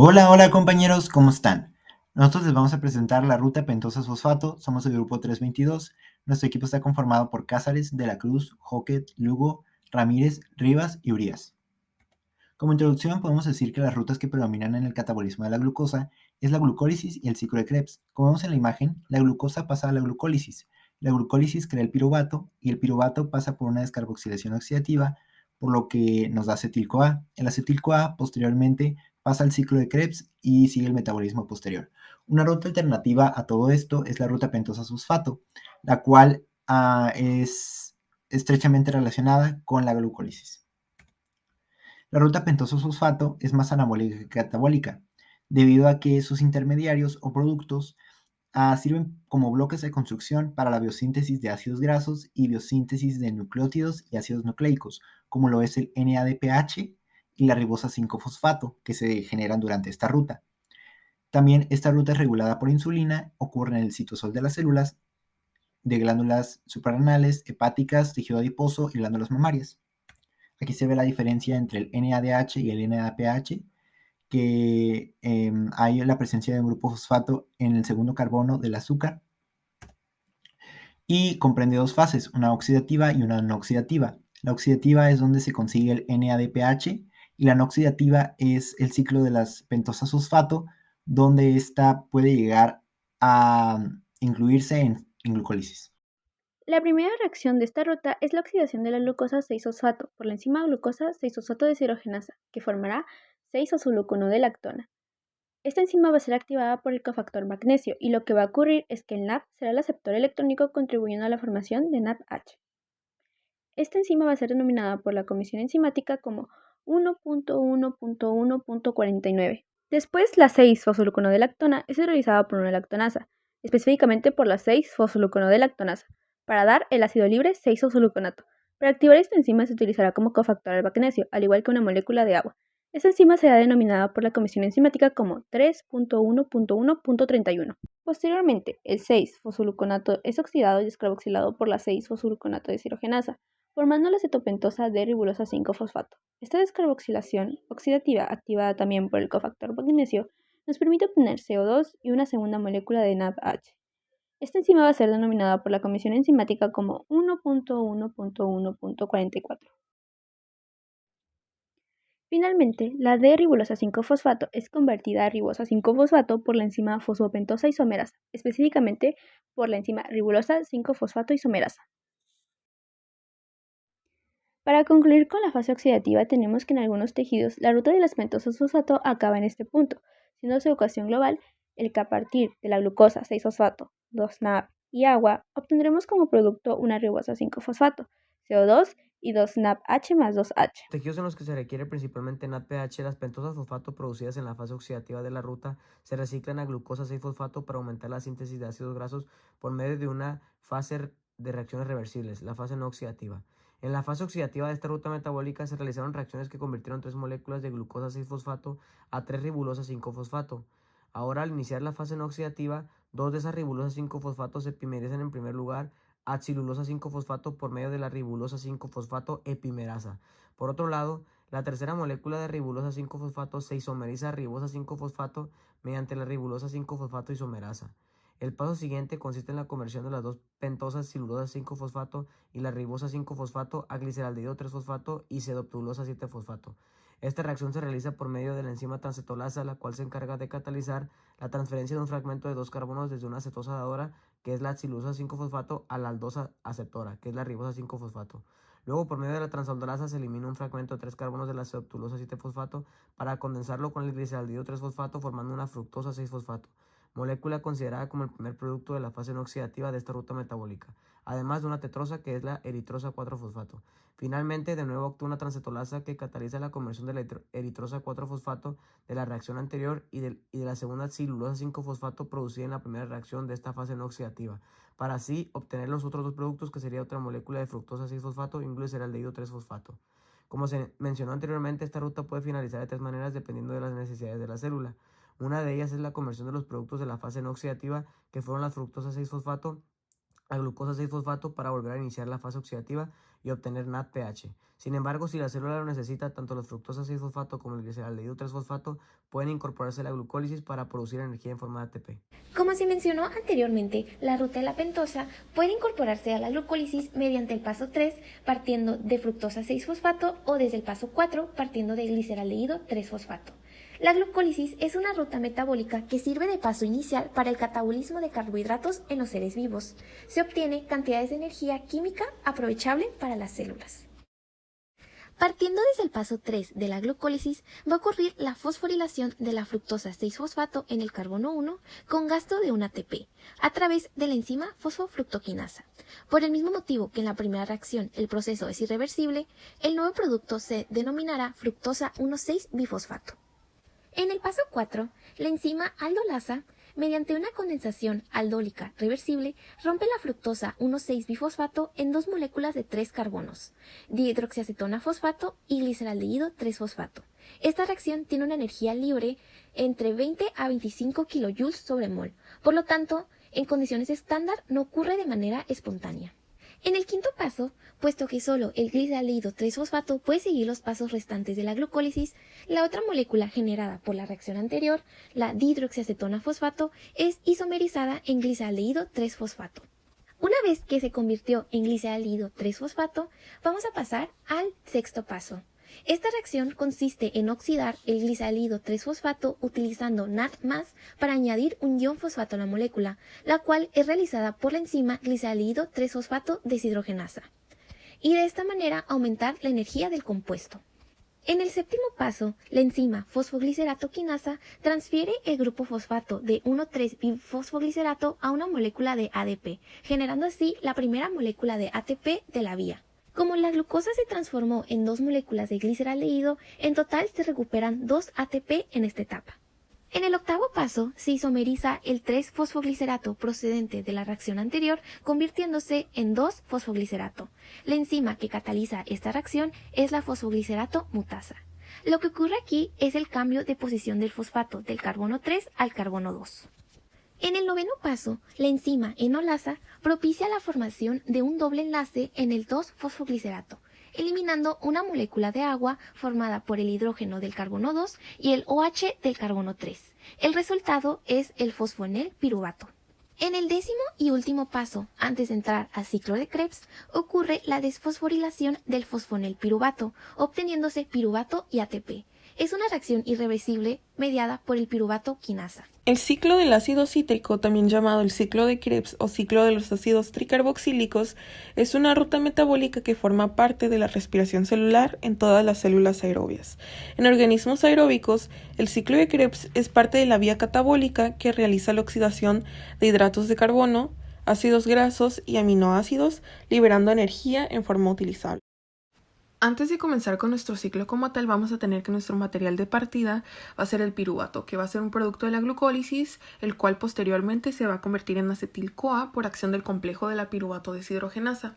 Hola compañeros, ¿cómo están? Nosotros les vamos a presentar la ruta pentosa-fosfato, somos el grupo 322. Nuestro equipo está conformado por Cázares, De la Cruz, Joquet, Lugo, Ramírez, Rivas y Urias. Como introducción podemos decir que las rutas que predominan en el catabolismo de la glucosa es la glucólisis y el ciclo de Krebs. Como vemos en la imagen, la glucosa pasa a la glucólisis. La glucólisis crea el piruvato y el piruvato pasa por una descarboxilación oxidativa, por lo que nos da acetil-CoA. El acetil-CoA posteriormente pasa al ciclo de Krebs y sigue el metabolismo posterior. Una ruta alternativa a todo esto es la ruta pentosa-fosfato, la cual es estrechamente relacionada con la glucólisis. La ruta pentoso-fosfato es más anabólica que catabólica, debido a que sus intermediarios o productos sirven como bloques de construcción para la biosíntesis de ácidos grasos y biosíntesis de nucleótidos y ácidos nucleicos, como lo es el NADPH y la ribosa 5-fosfato, que se generan durante esta ruta. También esta ruta es regulada por insulina, ocurre en el citosol de las células, de glándulas suprarrenales, hepáticas, tejido adiposo y glándulas mamarias. Aquí se ve la diferencia entre el NADH y el NADPH, que hay la presencia de un grupo fosfato en el segundo carbono del azúcar y comprende dos fases, una oxidativa y una no oxidativa. La oxidativa es donde se consigue el NADPH y la no oxidativa es el ciclo de las pentosas fosfato, donde ésta puede llegar a incluirse en glucólisis. La primera reacción de esta ruta es la oxidación de la glucosa 6-fosfato por la enzima glucosa 6-fosfato deshidrogenasa, que formará 6-azulucono-de-lactona. Esta enzima va a ser activada por el cofactor magnesio y lo que va a ocurrir es que el NAP será el aceptor electrónico contribuyendo a la formación de NADH. Esta enzima va a ser denominada por la comisión enzimática como 1.1.1.49. Después, la 6-fosfoglucono-de-lactona es hidrolizada por una lactonasa, específicamente por la 6-fosfoglucono-de-lactonasa, para dar el ácido libre 6-fosfogluconato. Para activar esta enzima se utilizará como cofactor al magnesio, al igual que una molécula de agua. Esta enzima será denominada por la comisión enzimática como 3.1.1.31. Posteriormente, el 6-fosfogluconato es oxidado y descarboxilado por la 6-fosfogluconato deshidrogenasa, formando la cetopentosa de ribulosa 5-fosfato. Esta descarboxilación oxidativa, activada también por el cofactor magnesio, nos permite obtener CO2 y una segunda molécula de NADH. Esta enzima va a ser denominada por la comisión enzimática como 1.1.1.44. Finalmente, la D-ribulosa 5-fosfato es convertida a ribosa 5-fosfato por la enzima fosfopentosa isomerasa, específicamente por la enzima ribulosa 5-fosfato isomerasa. Para concluir con la fase oxidativa, tenemos que en algunos tejidos la ruta del pentoso fosfato acaba en este punto, siendo su ecuación global el que a partir de la glucosa 6-fosfato, 2-NAP y agua, obtendremos como producto una ribosa 5-fosfato, CO2 y 2-NAPH más 2H. Tejidos en los que se requiere principalmente NADPH, las pentosas fosfato producidas en la fase oxidativa de la ruta se reciclan a glucosa 6-fosfato para aumentar la síntesis de ácidos grasos por medio de una fase de reacciones reversibles, la fase no oxidativa. En la fase oxidativa de esta ruta metabólica se realizaron reacciones que convirtieron 3 moléculas de glucosa 6-fosfato a 3-ribulosa 5-fosfato. Ahora, al iniciar la fase no oxidativa, dos de esas ribulosas 5-fosfatos se epimerizan en primer lugar a cilulosa 5-fosfato por medio de la ribulosa 5-fosfato epimerasa. Por otro lado, la tercera molécula de ribulosa 5-fosfato se isomeriza a ribosa 5-fosfato mediante la ribulosa 5-fosfato isomerasa. El paso siguiente consiste en la conversión de las dos pentosas cilulosa 5-fosfato y la ribosa 5-fosfato a gliceraldehído 3-fosfato y sedoptulosa 7-fosfato. Esta reacción se realiza por medio de la enzima transcetolasa, la cual se encarga de catalizar la transferencia de un fragmento de dos carbonos desde una cetosa dadora, que es la cilulosa 5-fosfato, a la aldosa aceptora, que es la ribosa 5-fosfato. Luego, por medio de la transaldolasa, se elimina un fragmento de 3 carbonos de la sedoptulosa 7-fosfato para condensarlo con el gliceraldehído 3-fosfato, formando una fructosa 6-fosfato, molécula considerada como el primer producto de la fase no oxidativa de esta ruta metabólica, además de una tetrosa que es la eritrosa 4-fosfato. Finalmente, de nuevo actúa una transcetolasa que cataliza la conversión de la eritrosa 4-fosfato de la reacción anterior y de la segunda cilulosa 5-fosfato producida en la primera reacción de esta fase no oxidativa, para así obtener los otros dos productos, que sería otra molécula de fructosa 6-fosfato y un gliceraldehído 3-fosfato. Como se mencionó anteriormente, esta ruta puede finalizar de tres maneras dependiendo de las necesidades de la célula. Una de ellas es la conversión de los productos de la fase no oxidativa, que fueron la fructosa 6-fosfato, a glucosa 6-fosfato para volver a iniciar la fase oxidativa y obtener NADPH. Sin embargo, si la célula lo necesita, tanto los fructosa 6-fosfato como el gliceraldehído 3-fosfato pueden incorporarse a la glucólisis para producir energía en forma de ATP. Como se mencionó anteriormente, la ruta de la pentosa puede incorporarse a la glucólisis mediante el paso 3 partiendo de fructosa 6-fosfato o desde el paso 4 partiendo de gliceraldehído 3-fosfato. La glucólisis es una ruta metabólica que sirve de paso inicial para el catabolismo de carbohidratos en los seres vivos. Se obtiene cantidades de energía química aprovechable para las células. Partiendo desde el paso 3 de la glucólisis, va a ocurrir la fosforilación de la fructosa 6-fosfato en el carbono 1 con gasto de un ATP, a través de la enzima fosfofructoquinasa. Por el mismo motivo que en la primera reacción el proceso es irreversible, el nuevo producto se denominará fructosa 1,6-bifosfato. En el paso 4, la enzima aldolasa, mediante una condensación aldólica reversible, rompe la fructosa 1,6-bifosfato en dos moléculas de 3 carbonos, dihidroxiacetona fosfato y gliceraldehído 3-fosfato. Esta reacción tiene una energía libre entre 20 a 25 kJ sobre mol, por lo tanto, en condiciones estándar no ocurre de manera espontánea. En el quinto paso, puesto que solo el gliceraldehído 3-fosfato puede seguir los pasos restantes de la glucólisis, la otra molécula generada por la reacción anterior, la dihidroxiacetona fosfato, es isomerizada en gliceraldehído 3-fosfato. Una vez que se convirtió en gliceraldehído 3-fosfato, vamos a pasar al sexto paso. Esta reacción consiste en oxidar el gliceraldehído 3-fosfato utilizando NAD+ para añadir un ion fosfato a la molécula, la cual es realizada por la enzima gliceraldehído 3-fosfato deshidrogenasa, y de esta manera aumentar la energía del compuesto. En el séptimo paso, la enzima fosfoglicerato quinasa transfiere el grupo fosfato de 1,3-bifosfoglicerato a una molécula de ADP, generando así la primera molécula de ATP de la vía. Como la glucosa se transformó en dos moléculas de gliceraldehído, en total se recuperan 2 ATP en esta etapa. En el octavo paso se isomeriza el 3-fosfoglicerato procedente de la reacción anterior, convirtiéndose en 2-fosfoglicerato. La enzima que cataliza esta reacción es la fosfoglicerato mutasa. Lo que ocurre aquí es el cambio de posición del fosfato del carbono 3 al carbono 2. En el noveno paso, la enzima enolasa propicia la formación de un doble enlace en el 2-fosfoglicerato, eliminando una molécula de agua formada por el hidrógeno del carbono 2 y el OH del carbono 3. El resultado es el fosfonel piruvato. En el décimo y último paso, antes de entrar al ciclo de Krebs, ocurre la desfosforilación del fosfonel piruvato, obteniéndose piruvato y ATP. Es una reacción irreversible mediada por el piruvato quinasa. El ciclo del ácido cítrico, también llamado el ciclo de Krebs o ciclo de los ácidos tricarboxílicos, es una ruta metabólica que forma parte de la respiración celular en todas las células aerobias. En organismos aeróbicos, el ciclo de Krebs es parte de la vía catabólica que realiza la oxidación de hidratos de carbono, ácidos grasos y aminoácidos, liberando energía en forma utilizable. Antes de comenzar con nuestro ciclo como tal, vamos a tener que nuestro material de partida va a ser el piruvato, que va a ser un producto de la glucólisis, el cual posteriormente se va a convertir en acetil-CoA por acción del complejo de la piruvato deshidrogenasa.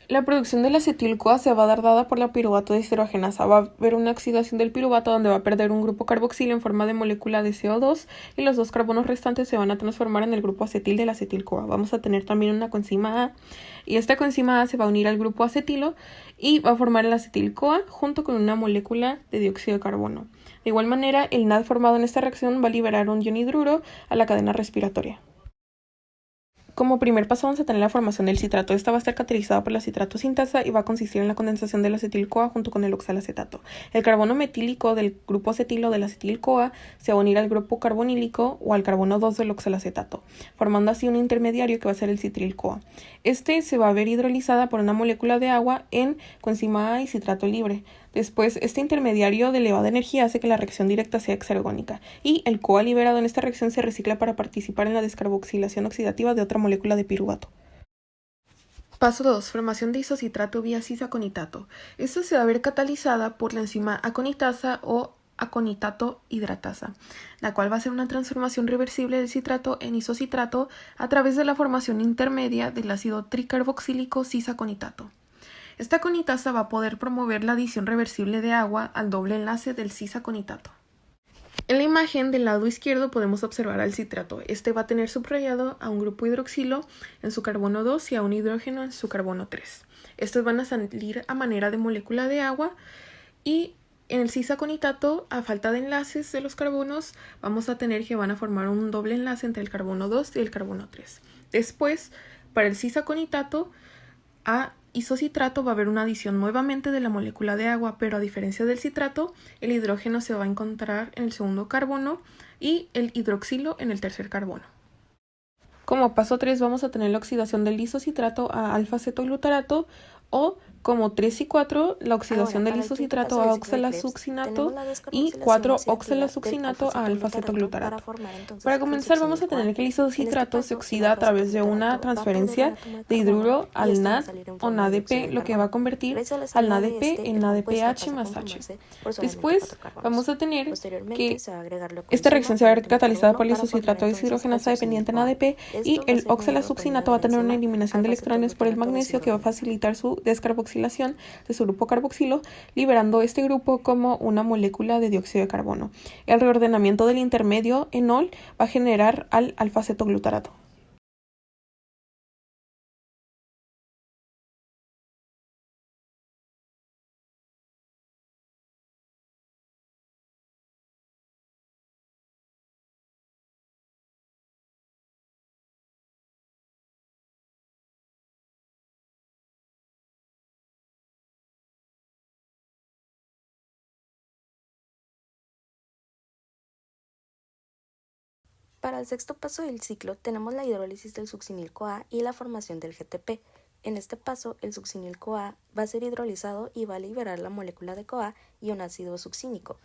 La producción de la acetil-CoA se va a dar dada por la piruvato deshidrogenasa. Va a haber una oxidación del piruvato donde va a perder un grupo carboxilo en forma de molécula de CO2 y los dos carbonos restantes se van a transformar en el grupo acetil de la acetil-CoA. Vamos a tener también una coenzima A y esta coenzima A se va a unir al grupo acetilo y va a formar el acetil-CoA junto con una molécula de dióxido de carbono. De igual manera, el NAD formado en esta reacción va a liberar un ion hidruro a la cadena respiratoria. Como primer paso vamos a tener la formación del citrato. Esta va a estar catalizada por la citrato sintasa y va a consistir en la condensación del acetil-CoA junto con el oxalacetato. El carbono metílico del grupo acetilo del acetil-CoA se va a unir al grupo carbonílico o al carbono 2 del oxalacetato, formando así un intermediario que va a ser el citril-CoA. Este se va a ver hidrolizada por una molécula de agua en coenzima A y citrato libre. Después, este intermediario de elevada energía hace que la reacción directa sea exergónica y el CoA liberado en esta reacción se recicla para participar en la descarboxilación oxidativa de otra molécula de piruvato. Paso 2. Formación de isocitrato vía cis-aconitato. Esto se va a ver catalizada por la enzima aconitasa o aconitato hidratasa, la cual va a ser una transformación reversible del citrato en isocitrato a través de la formación intermedia del ácido tricarboxílico cis-aconitato. Esta aconitasa va a poder promover la adición reversible de agua al doble enlace del cis-aconitato. En la imagen del lado izquierdo podemos observar al citrato. Este va a tener subrayado a un grupo hidroxilo en su carbono 2 y a un hidrógeno en su carbono 3. Estos van a salir a manera de molécula de agua y en el cisaconitato, a falta de enlaces de los carbonos, vamos a tener que van a formar un doble enlace entre el carbono 2 y el carbono 3. Después, para el cisaconitato, a isocitrato va a haber una adición nuevamente de la molécula de agua, pero a diferencia del citrato, el hidrógeno se va a encontrar en el segundo carbono y el hidroxilo en el tercer carbono. Como paso 3 vamos a tener la oxidación del isocitrato a alfa-cetoglutarato o como 3 y 4 la oxidación del isocitrato a oxalasuccinato y 4-oxalasuccinato a alfa-cetoglutarato. Para comenzar vamos a tener que el isocitrato se oxida a través de una transferencia de hidruro al NAD o NADP, lo que va a convertir al NADP en NADPH más H. Después vamos a tener que esta reacción se va a ver catalizada por el isocitrato de deshidrogenasa dependiente en ADP y el oxalasuccinato va a tener una eliminación de electrones por el magnesio que va a facilitar su descarboxilación de su grupo carboxilo, liberando este grupo como una molécula de dióxido de carbono. El reordenamiento del intermedio enol va a generar al alfa-cetoglutarato. Para el sexto paso del ciclo tenemos la hidrólisis del succinil-CoA y la formación del GTP. En este paso, el succinil-CoA va a ser hidrolizado y va a liberar la molécula de CoA y un ácido succínico.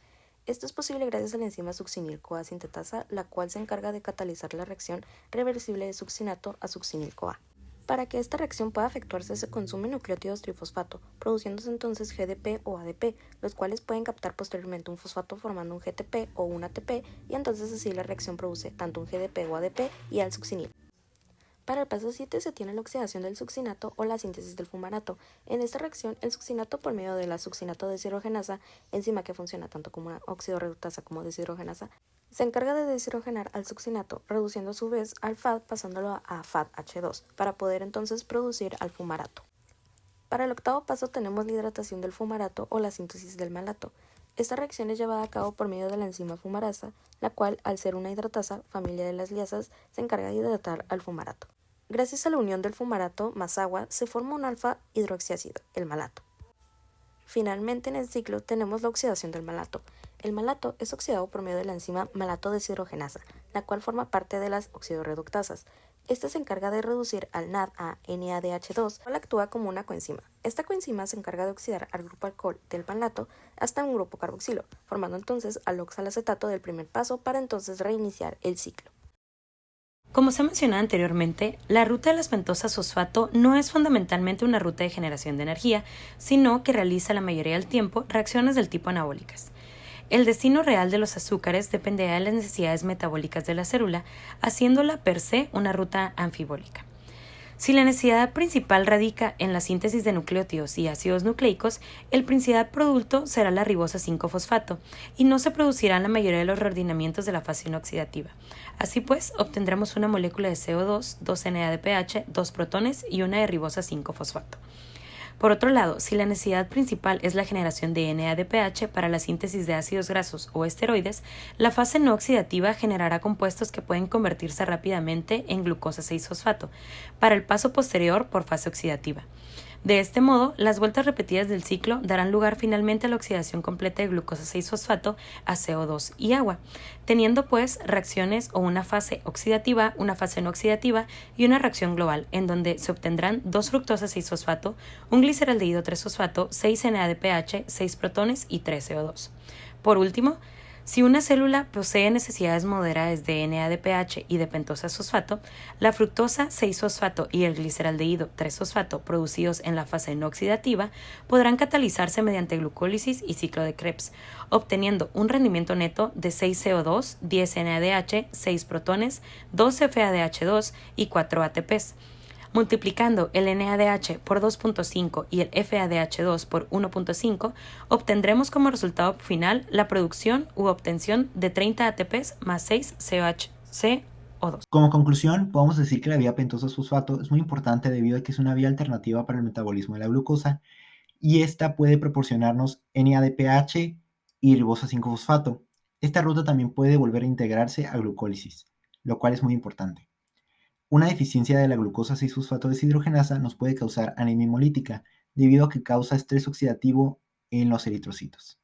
Esto es posible gracias a la enzima succinil-CoA sintetasa, la cual se encarga de catalizar la reacción reversible de succinato a succinil-CoA. Para que esta reacción pueda efectuarse se consumen nucleótidos trifosfato, produciéndose entonces GDP o ADP, los cuales pueden captar posteriormente un fosfato formando un GTP o un ATP, y entonces así la reacción produce tanto un GDP o ADP y al succinil. Para el paso 7 se tiene la oxidación del succinato o la síntesis del fumarato. En esta reacción, el succinato por medio de la succinato deshidrogenasa, enzima que funciona tanto como una oxidorreductasa como deshidrogenasa, se encarga de deshidrogenar al succinato, reduciendo a su vez al FAD pasándolo a FADH2, para poder entonces producir al fumarato. Para el octavo paso tenemos la hidratación del fumarato o la síntesis del malato. Esta reacción es llevada a cabo por medio de la enzima fumarasa, la cual, al ser una hidratasa, familia de las liasas, se encarga de hidratar al fumarato. Gracias a la unión del fumarato más agua, se forma un alfa-hidroxiácido, el malato. Finalmente, en el ciclo tenemos la oxidación del malato. El malato es oxidado por medio de la enzima malato deshidrogenasa, la cual forma parte de las oxidorreductasas. Esta se encarga de reducir al NAD a NADH2, cual actúa como una coenzima. Esta coenzima se encarga de oxidar al grupo alcohol del malato hasta un grupo carboxilo, formando entonces al oxalacetato del primer paso para entonces reiniciar el ciclo. Como se mencionó anteriormente, la ruta de las pentosas fosfato no es fundamentalmente una ruta de generación de energía, sino que realiza la mayoría del tiempo reacciones del tipo anabólicas. El destino real de los azúcares dependerá de las necesidades metabólicas de la célula, haciéndola per se una ruta anfibólica. Si la necesidad principal radica en la síntesis de nucleótidos y ácidos nucleicos, el principal producto será la ribosa 5-fosfato y no se producirán la mayoría de los reordenamientos de la fase no oxidativa. Así pues, obtendremos una molécula de CO2, 2 NADPH, 2 protones y una de ribosa 5-fosfato. Por otro lado, si la necesidad principal es la generación de NADPH para la síntesis de ácidos grasos o esteroides, la fase no oxidativa generará compuestos que pueden convertirse rápidamente en glucosa 6-fosfato, para el paso posterior por fase oxidativa. De este modo, las vueltas repetidas del ciclo darán lugar finalmente a la oxidación completa de glucosa 6-fosfato a CO2 y agua, teniendo pues reacciones o una fase oxidativa, una fase no oxidativa y una reacción global, en donde se obtendrán 2 fructosa 6-fosfato, un gliceraldehído 3-fosfato, 6 NADPH, 6 protones y 3 CO2. Por último, si una célula posee necesidades moderadas de NADPH y de pentosas fosfato, la fructosa 6-fosfato y el gliceraldehído 3-fosfato producidos en la fase no oxidativa podrán catalizarse mediante glucólisis y ciclo de Krebs, obteniendo un rendimiento neto de 6 CO2, 10 NADH, 6 protones, 2 FADH2 y 4 ATPs. Multiplicando el NADH por 2.5 y el FADH2 por 1.5, obtendremos como resultado final la producción u obtención de 30 ATPs más 6 COH-CO2. Como conclusión, podemos decir que la vía pentosa-fosfato es muy importante debido a que es una vía alternativa para el metabolismo de la glucosa y esta puede proporcionarnos NADPH y ribosa 5-fosfato. Esta ruta también puede volver a integrarse a glucólisis, lo cual es muy importante. Una deficiencia de la glucosa 6-fosfato deshidrogenasa nos puede causar anemia hemolítica debido a que causa estrés oxidativo en los eritrocitos.